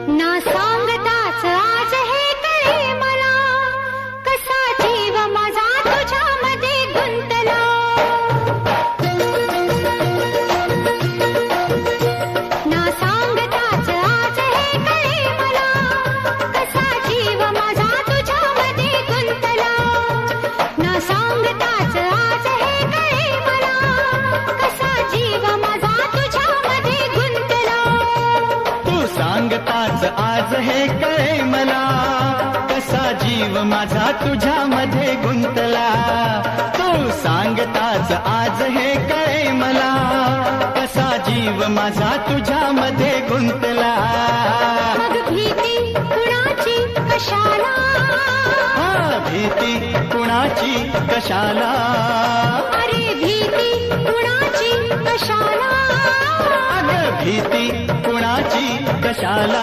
ना सांगताच आज हे कळे मला, कसा जीव माझा तुझ्यामध्ये गुंतला. ना सांगताच आज हे कळे मला, कसा जीव माझा तुझ्यामध्ये गुंतला. ना सांगताच आज हे कळे मला, कसा जीव माझा तुझ्यामध्ये गुंतला. तू सांगताच आज हे कळे मला, कसा जीव माझा तुझ्यामध्ये गुंतला. तू सांगताच आज हे कळे मला, कसा जीव माझा तुझ्यामध्ये गुंतला. मग भीती कुणाची कशाला, भीती कुणाची कशाला. अरे भीती कुणाची कशाला. अगं भीती कुणाची कशाला.